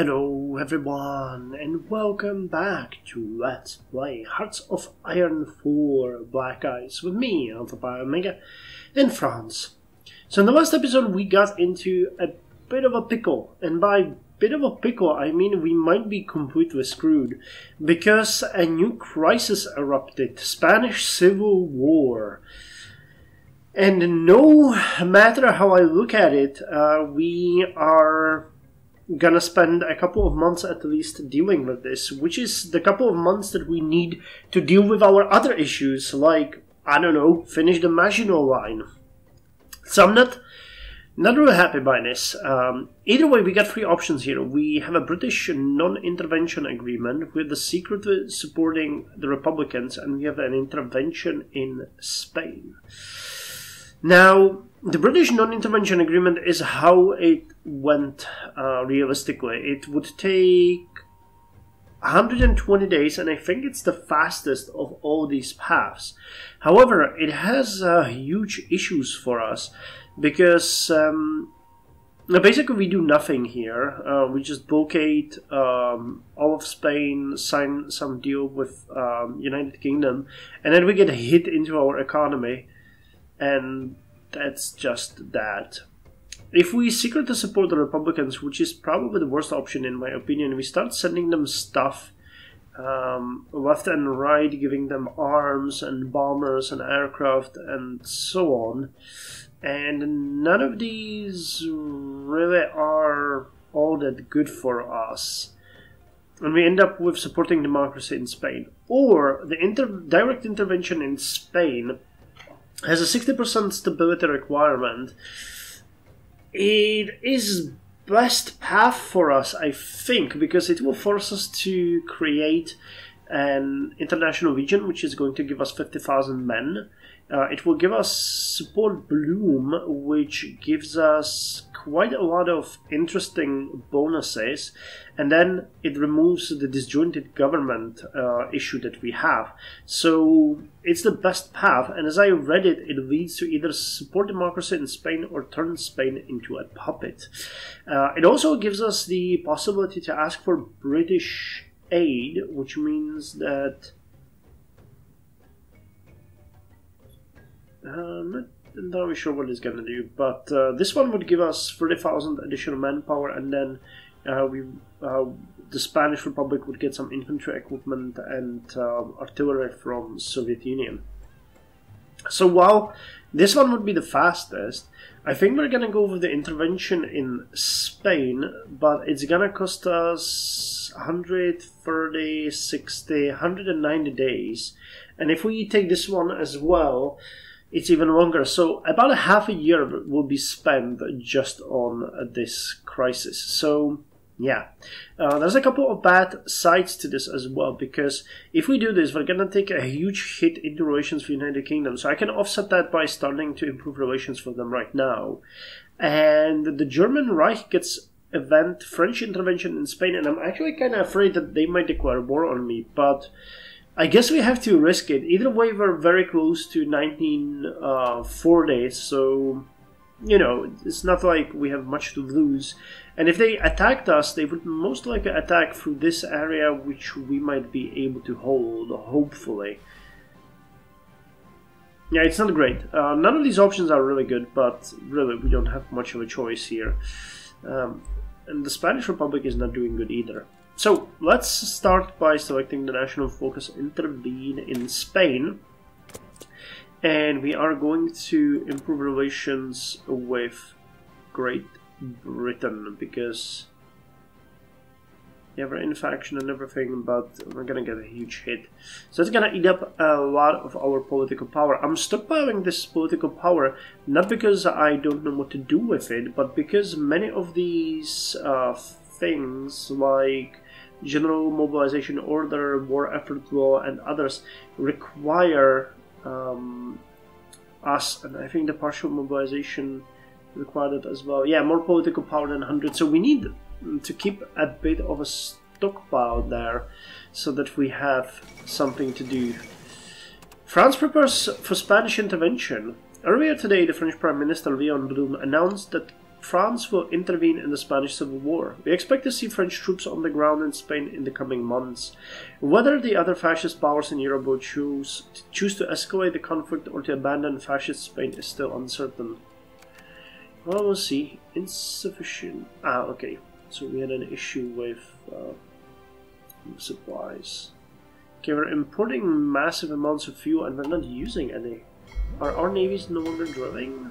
Hello everyone, and welcome back to Let's Play Hearts of Iron 4 Black Ice with me, Alpha Omega, in France. So in the last episode we got into a bit of a pickle, and by bit of a pickle I mean we might be completely screwed, because a new crisis erupted, Spanish Civil War. And no matter how I look at it, we are gonna spend a couple of months at least dealing with this, which is the couple of months that we need to deal with our other issues, like, I don't know, finish the Maginot Line. So I'm not really happy by this. Either way, we got three options here. We have a British non-intervention agreement with the secret supporting the Republicans, and we have an intervention in Spain. Now, the British non-intervention agreement is how it went realistically. It would take 120 days, and I think it's the fastest of all these paths. However, it has huge issues for us, because basically we do nothing here. We just blockade all of Spain, sign some deal with United Kingdom, and then we get hit into our economy. And that's just that. If we secretly support the Republicans, which is probably the worst option in my opinion, we start sending them stuff left and right, giving them arms and bombers and aircraft and so on. And none of these really are all that good for us. And we end up with supporting democracy in Spain. Or the direct intervention in Spain has a 60% stability requirement. It is best path for us, I think, because it will force us to create an international region which is going to give us 50,000 men. It will give us support bloom, which gives us quite a lot of interesting bonuses, and then it removes the disjointed government issue that we have. So it's the best path, and as I read it, it leads to either support democracy in Spain or turn Spain into a puppet. It also gives us the possibility to ask for British aid, which means that I'm not entirely sure what it's going to do, but this one would give us 30,000 additional manpower, and then the Spanish Republic would get some infantry equipment and artillery from Soviet Union. So while this one would be the fastest, I think we're going to go with the intervention in Spain, but it's going to cost us 130, 60, 190 days, and if we take this one as well, it's even longer. So about a half a year will be spent just on this crisis. So yeah, there's a couple of bad sides to this as well, because if we do this, we're gonna take a huge hit into relations with the United Kingdom. So I can offset that by starting to improve relations with them right now. And the German Reich gets French intervention in Spain, and I'm actually kind of afraid that they might declare war on me, but I guess we have to risk it. Either way, we're very close to 1940, so, you know, it's not like we have much to lose. And if they attacked us, they would most likely attack through this area, which we might be able to hold, hopefully. Yeah, it's not great. None of these options are really good, but really, we don't have much of a choice here. And the Spanish Republic is not doing good either. So let's start by selecting the national focus, intervene in Spain, and we are going to improve relations with Great Britain, because yeah, we're in faction and everything, but we're gonna get a huge hit. So it's gonna eat up a lot of our political power. I'm stockpiling this political power not because I don't know what to do with it, but because many of these things like General Mobilization Order, War Effort Law, and others require us, and I think the partial mobilization required it as well. Yeah, more political power than 100. So we need to keep a bit of a stockpile there so that we have something to do. France prepares for Spanish intervention. Earlier today, the French Prime Minister Léon Blum announced that France will intervene in the Spanish Civil War. We expect to see French troops on the ground in Spain in the coming months. Whether the other fascist powers in Europe will choose to escalate the conflict or to abandon fascist Spain is still uncertain. Well, we'll see. Insufficient. Okay. So we had an issue with supplies. Okay, we're importing massive amounts of fuel and we're not using any. Are our navies no longer drilling?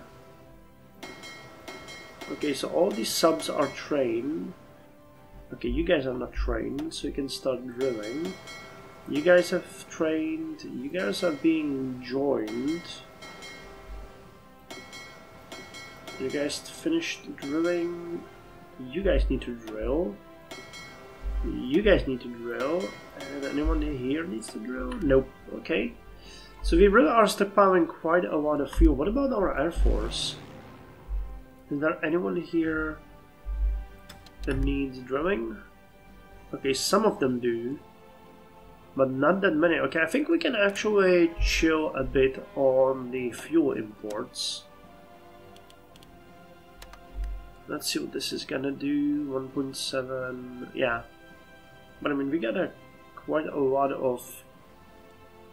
Okay, so all these subs are trained. Okay, you guys are not trained, so you can start drilling. You guys have trained. You guys are being joined. You guys finished drilling. You guys need to drill. You guys need to drill. And anyone here needs to drill? Nope. Okay. So we really are stockpiling quite a lot of fuel. What about our Air Force? Is there anyone here that needs drilling? Okay, some of them do, but not that many. Okay, I think we can actually chill a bit on the fuel imports. Let's see what this is gonna do. 1.7, yeah. But I mean, we got quite a lot of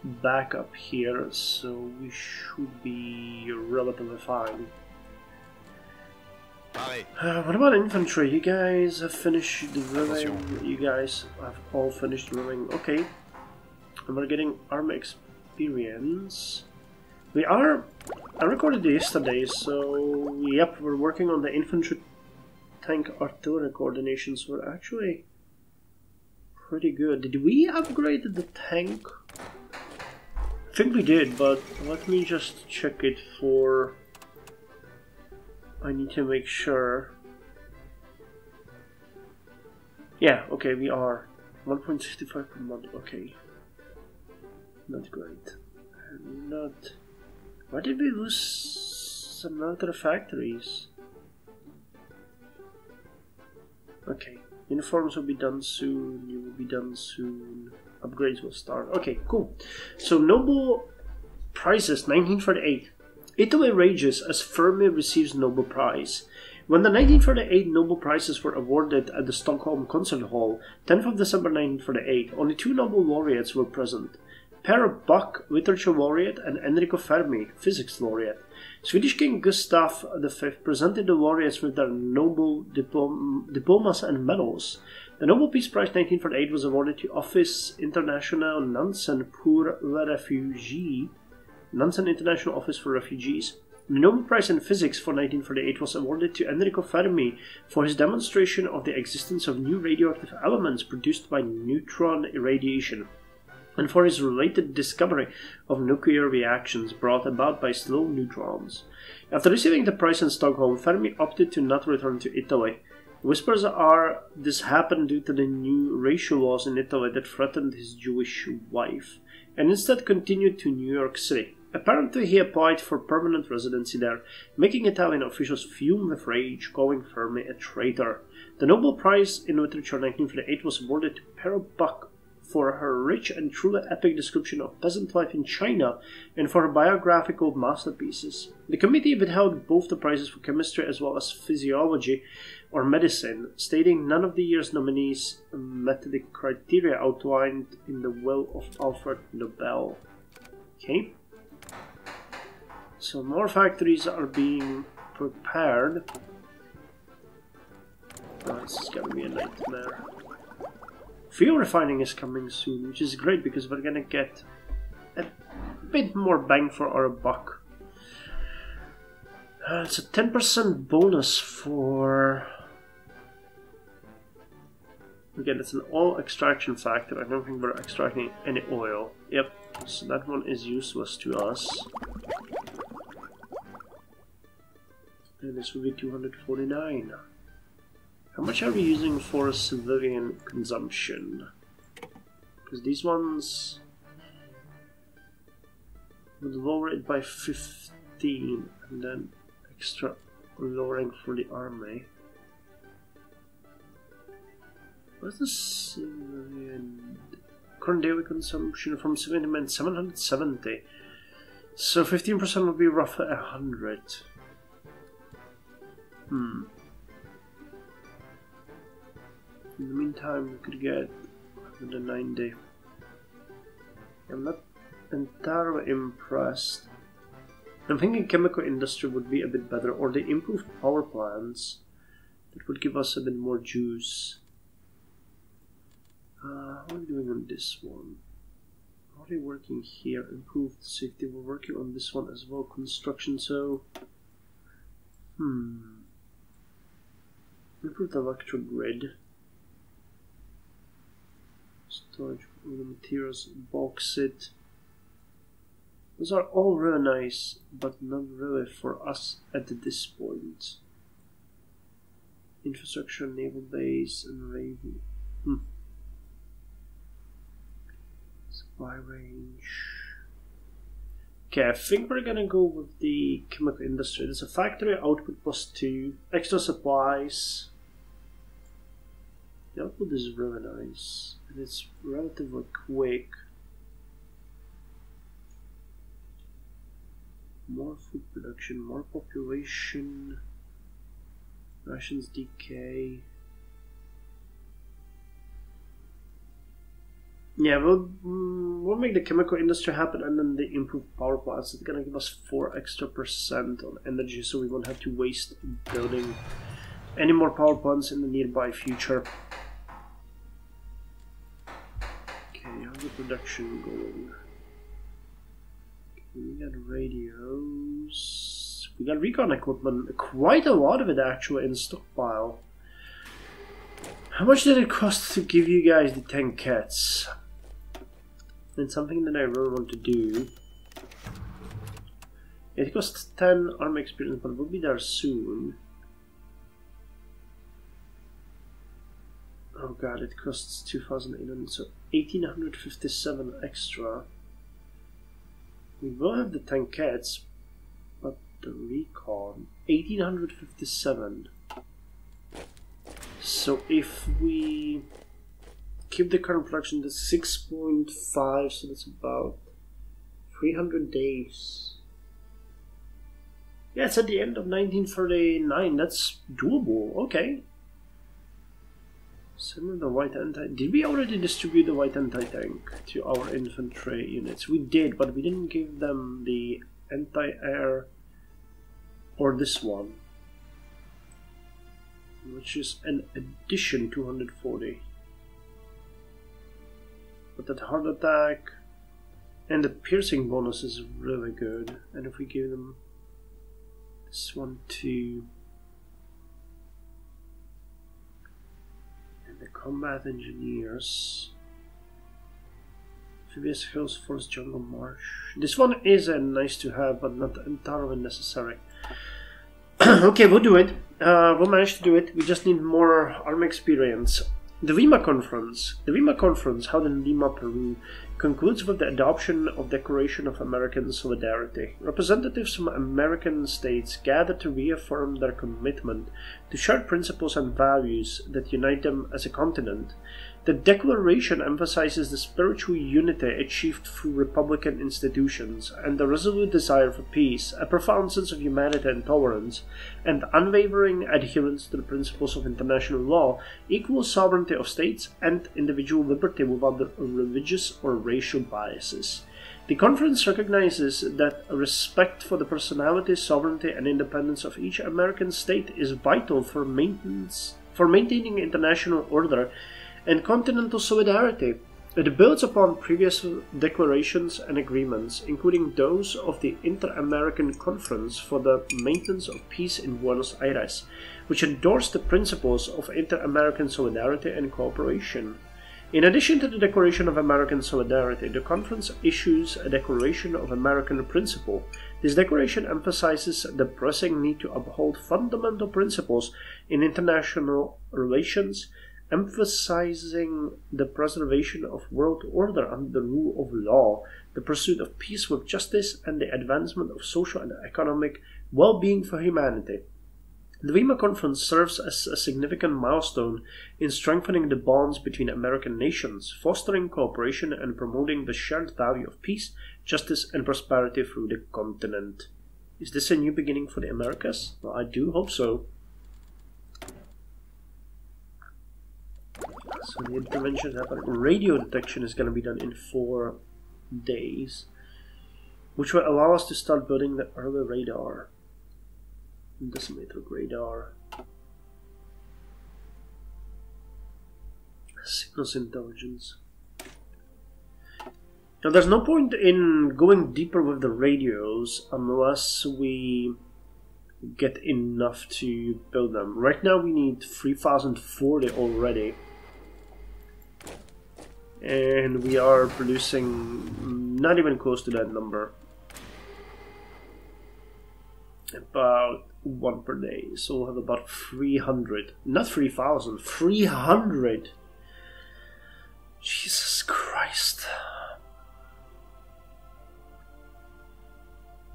backup here, so we should be relatively fine. What about infantry? You guys have finished drilling. You guys have all finished drilling. Okay. And we're getting army experience. We are... I recorded it yesterday, so... Yep, we're working on the infantry tank artillery coordination, so we're actually pretty good. Did we upgrade the tank? I think we did, but let me just check it for... I need to make sure. Yeah, okay, we are. 1.65 per month, okay. Not great. Not... Why did we lose some military factories? Okay, uniforms will be done soon, you will be done soon, upgrades will start. Okay, cool. So, Nobel Prizes, 1948. Italy rages as Fermi receives Nobel Prize. When the 1948 Nobel Prizes were awarded at the Stockholm Concert Hall, 10th of December 1948, only two Nobel laureates were present. Per Bach, Literature Laureate, and Enrico Fermi, Physics Laureate. Swedish King Gustav V presented the laureates with their Nobel diplomas and medals. The Nobel Peace Prize 1948 was awarded to Office International Nansen pour les Réfugiés, Nansen International Office for Refugees. The Nobel Prize in Physics for 1948 was awarded to Enrico Fermi for his demonstration of the existence of new radioactive elements produced by neutron irradiation, and for his related discovery of nuclear reactions brought about by slow neutrons. After receiving the prize in Stockholm, Fermi opted to not return to Italy. Whispers are this happened due to the new racial laws in Italy that threatened his Jewish wife, and instead continued to New York City. Apparently he applied for permanent residency there, making Italian officials fume with rage, calling Fermi a traitor. The Nobel Prize in Literature 1948 was awarded to Per Bach for her rich and truly epic description of peasant life in China and for her biographical masterpieces. The committee withheld both the prizes for chemistry as well as physiology or medicine, stating none of the year's nominees met the criteria outlined in the will of Alfred Nobel. Okay. So more factories are being prepared. Oh, this is gonna be a nightmare. Fuel refining is coming soon, which is great because we're gonna get a bit more bang for our buck. It's a 10% bonus for... Again, it's an oil extraction factor. I don't think we're extracting any oil. Yep, so that one is useless to us. And this will be 249. How much are we using for civilian consumption? Because these ones would lower it by 15 and then extra lowering for the army. What's the civilian current daily consumption from civilian men? 770. So 15% would be roughly 100. In the meantime, we could get the 90. I'm not entirely impressed. I'm thinking chemical industry would be a bit better, or the improved power plants that would give us a bit more juice. How are we doing on this one? How are they working here? Improved safety. We're working on this one as well. Construction. So, improved electric grid. Storage of the materials, bauxite. Those are all really nice, but not really for us at this point. Infrastructure, naval base, and raven. Supply range. Okay, I think we're gonna go with the chemical industry. There's a factory output +2, extra supplies. The output is really nice, and it's relatively quick. More food production, more population, rations decay. Yeah, we'll make the chemical industry happen, and then the improved power plants. It's gonna give us 4% extra on energy, so we won't have to waste building any more power plants in the nearby future. Okay, how's the production going? We got radios. We got recon equipment. Quite a lot of it actually in stockpile. How much did it cost to give you guys the 10 cats? It's something that I really want to do. It costs 10 army experience, but we'll be there soon. Oh god, it costs 2,800, so 1,857 extra. We will have the 10 cats, but the recon, 1,857. So if we keep the current production to 6.5, so that's about 300 days. Yeah, it's at the end of 1939. That's doable. Okay. Send the white anti. Did we already distribute the white anti-tank to our infantry units? We did, but we didn't give them the anti-air or this one, which is an addition 240. But that heart attack and the piercing bonus is really good. And if we give them this one too, and the combat engineers, Amphibious Hills Forest Jungle Marsh. This one is a nice to have, but not entirely necessary. Okay, we'll do it. We'll manage to do it. We just need more army experience. The Lima Conference. The Lima Conference, held in Lima, Peru, concludes with the adoption of Declaration of American Solidarity. Representatives from American states gather to reaffirm their commitment to shared principles and values that unite them as a continent. The Declaration emphasizes the spiritual unity achieved through republican institutions and the resolute desire for peace, a profound sense of humanity and tolerance, and unwavering adherence to the principles of international law, equal sovereignty of states, and individual liberty without religious or racial biases. The conference recognizes that respect for the personality, sovereignty, and independence of each American state is vital for maintaining international order and continental solidarity. It builds upon previous declarations and agreements, including those of the Inter-American Conference for the Maintenance of Peace in Buenos Aires, which endorsed the principles of inter-American solidarity and cooperation. In addition to the Declaration of American Solidarity, the conference issues a Declaration of American Principle. This declaration emphasizes the pressing need to uphold fundamental principles in international relations, emphasizing the preservation of world order under the rule of law, the pursuit of peace with justice, and the advancement of social and economic well-being for humanity. The Lima Conference serves as a significant milestone in strengthening the bonds between American nations, fostering cooperation and promoting the shared value of peace, justice, and prosperity through the continent. Is this a new beginning for the Americas? Well, I do hope so. So the intervention is happening. Radio detection is going to be done in 4 days, which will allow us to start building the early radar. Decimator radar. Signals intelligence. Now there's no point in going deeper with the radios unless we get enough to build them. Right now we need 3040 already. And we are producing not even close to that number. About 1 per day. So we'll have about 300. Not 3000, 300! Jesus Christ.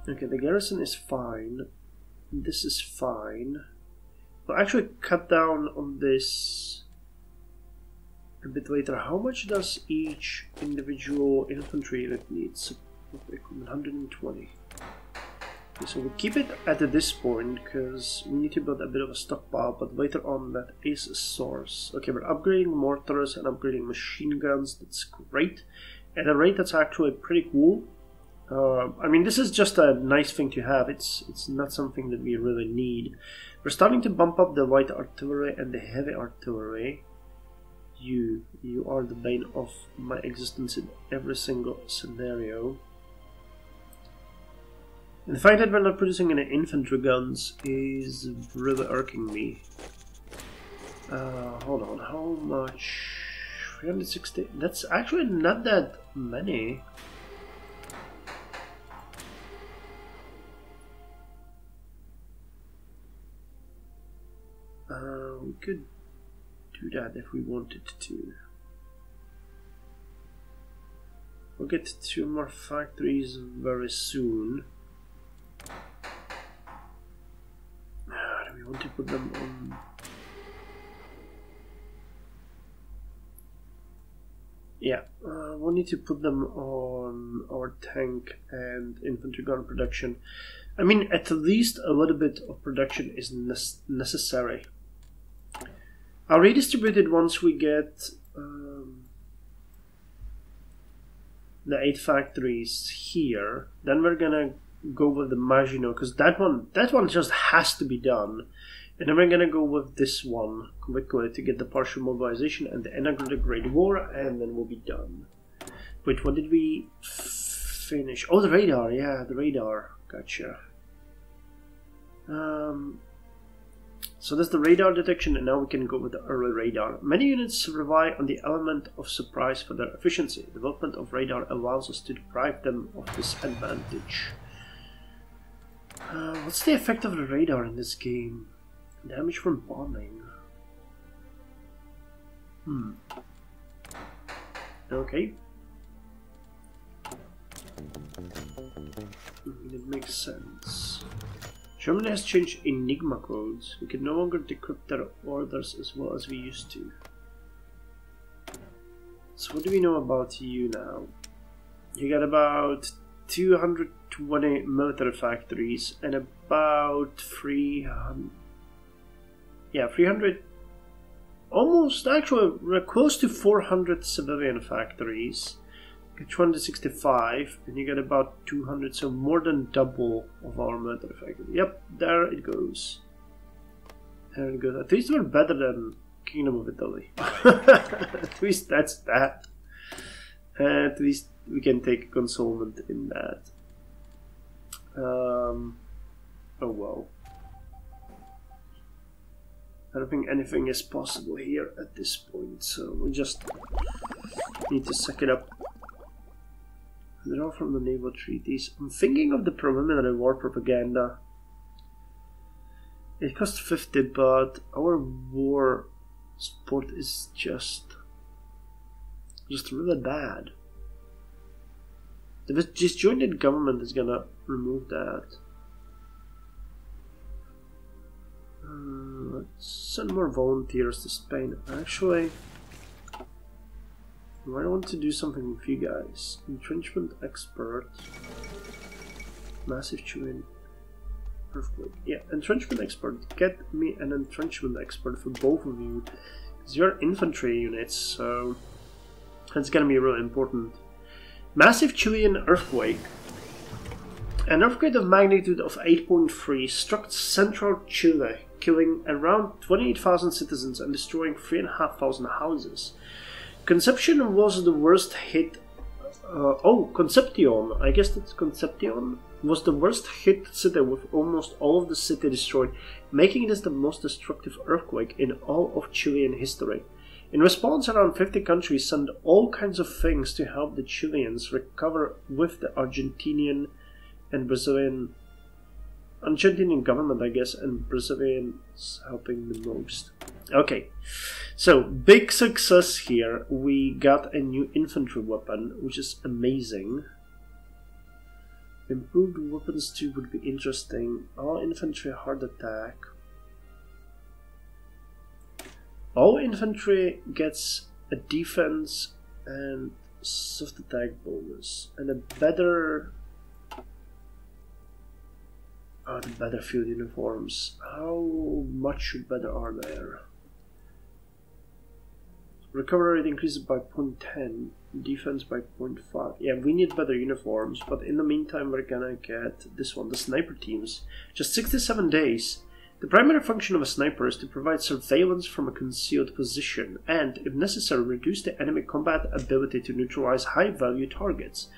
Okay, the garrison is fine. This is fine. We'll actually cut down on this a bit later. How much does each individual infantry unit need? 120. Okay, so we'll keep it at this point because we need to build a bit of a stockpile, but later on that is a source. Okay, we're upgrading mortars and upgrading machine guns. That's great. At a rate that's actually pretty cool. I mean, this is just a nice thing to have. It's not something that we really need. We're starting to bump up the light artillery and the heavy artillery. You are the bane of my existence in every single scenario. And the fact that we're not producing any infantry guns is really irking me. Hold on, how much? 360? That's actually not that many. We could do that if we wanted to. We'll get 2 more factories very soon. Do we want to put them on? Yeah, we'll need to put them on our tank and infantry gun production. I mean, at least a little bit of production is necessary. I'll redistribute it once we get the 8 factories here. Then we're gonna go with the Maginot, because that one just has to be done. And then we're gonna go with this one quickly to get the partial mobilization and the integrated Great War, and then we'll be done. Wait, what did we finish? Oh, the radar. Yeah, the radar. Gotcha. So that's the radar detection, and now we can go with the early radar. Many units rely on the element of surprise for their efficiency. Development of radar allows us to deprive them of this advantage. What's the effect of the radar in this game? Damage from bombing. Okay. It makes sense. Germany has changed Enigma codes. We can no longer decrypt their orders as well as we used to. So what do we know about you now? You got about 220 military factories and about 300... Yeah, 300... Almost, actually, we're close to 400 civilian factories. 265, and you get about 200, so more than double of our military factory. Yep, there it goes. There it goes. At least we're better than Kingdom of Italy. At least that's that. At least we can take consolement in that. Oh well. I don't think anything is possible here at this point, so we just need to suck it up. They're all from the naval treaties. I'm thinking of the preliminary war propaganda. It costs 50, but our war support is just really bad. The disjointed government is gonna remove that. Let's send more volunteers to Spain. Actually, I might want to do something with you guys. Entrenchment expert. Massive Chilean earthquake. Yeah, entrenchment expert. Get me an entrenchment expert for both of you. Because you're infantry units, so that's gonna be really important. Massive Chilean earthquake. An earthquake of magnitude of 8.3 struck central Chile, killing around 28,000 citizens and destroying 3,500 houses. Concepcion was the worst hit. Concepcion, I guess that's Concepcion, was the worst hit city with almost all of the city destroyed, making this the most destructive earthquake in all of Chilean history. In response, around 50 countries sent all kinds of things to help the Chileans recover, with the Argentinian government, I guess, and Brazilians helping the most. Okay, so big success here. We got a new infantry weapon, which is amazing. Improved weapons too would be interesting. All infantry hard attack. All infantry gets a defense and soft attack bonus, and a better... the better field uniforms. How much better are there? Recovery rate increases by 0.10, defense by 0.5. Yeah, we need better uniforms, but in the meantime we're gonna get this one, the sniper teams. Just 67 days. The primary function of a sniper is to provide surveillance from a concealed position and, if necessary, reduce the enemy combat ability to neutralize high-value targets,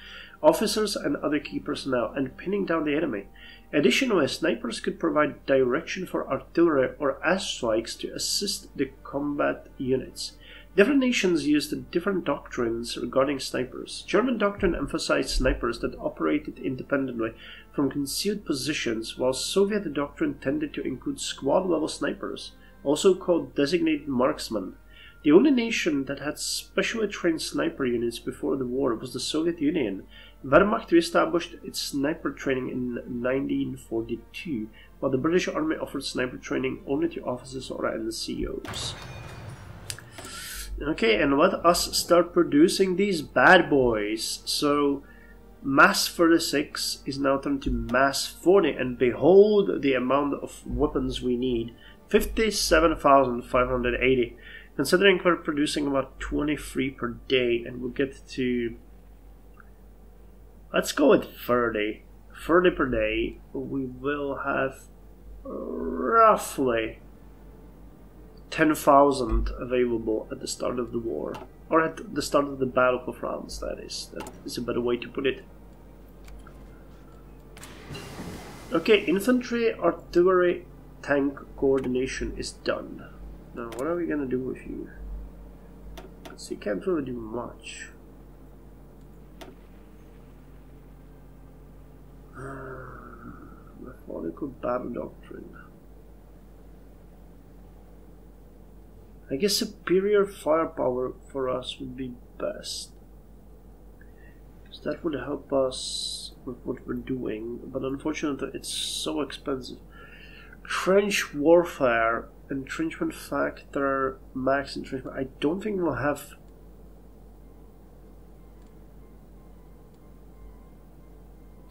officers and other key personnel, and pinning down the enemy. Additionally, snipers could provide direction for artillery or airstrikes to assist the combat units. Different nations used different doctrines regarding snipers. German doctrine emphasized snipers that operated independently from concealed positions, while Soviet doctrine tended to include squad-level snipers, also called designated marksmen. The only nation that had specially trained sniper units before the war was the Soviet Union. Wehrmacht re-established its sniper training in 1942, while the British Army offered sniper training only to officers or NCOs. Okay, and let us start producing these bad boys. So, Mass 36 is now turned to Mass 40, and behold the amount of weapons we need. 57,580. Considering we're producing about 23 per day, and we'll get to... Let's go with 30. 30 per day. We will have roughly 10,000 available at the start of the war. Or at the start of the Battle for France, that is. That is a better way to put it. Okay, infantry, artillery, tank coordination is done. Now, what are we gonna do with you? So you can't really do much. Methodical battle doctrine. I guess superior firepower for us would be best, because that would help us with what we're doing, but unfortunately it's so expensive. Trench warfare, entrenchment factor, max entrenchment. I don't think we'll have...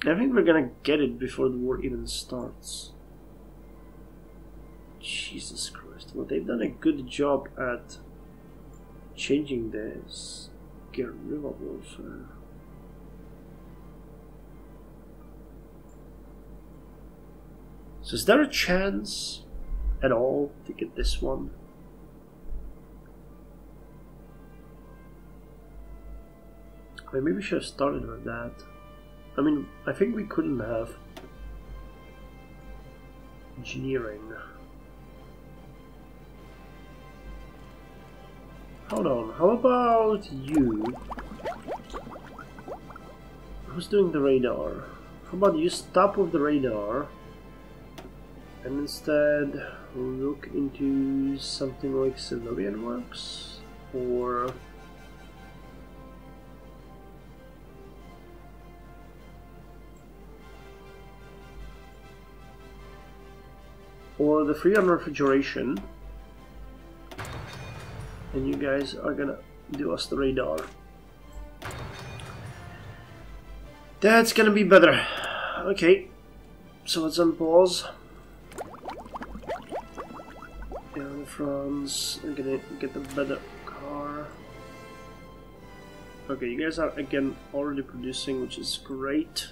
I think we're gonna get it before the war even starts. Jesus Christ. Well, they've done a good job at changing this guerrilla warfare. So is there a chance at all to get this one? Maybe we should have started with that. I mean, I think we couldn't have. Engineering. Hold on, how about you? Who's doing the radar? How about you stop with the radar and instead look into something like civilian works? Or the free on refrigeration, and you guys are gonna do us the radar. That's gonna be better. Okay, so let's unpause. Yeah, France, I'm gonna get a better car. Okay, you guys are again already producing, which is great.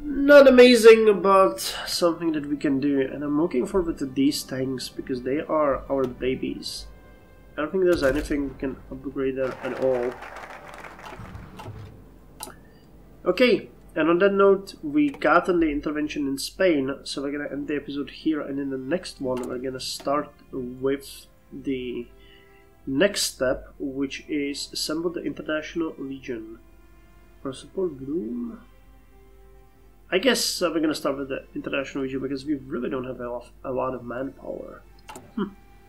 Not amazing, but something that we can do. And I'm looking forward to these tanks because they are our babies. I don't think there's anything we can upgrade there at all. Okay, and on that note, we got on the intervention in Spain, so we're gonna end the episode here, and in the next one we're gonna start with the next step, which is assemble the International Legion. For support Bloom? I guess we're gonna start with the International Legion because we really don't have a lot of manpower.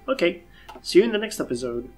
Okay, see you in the next episode.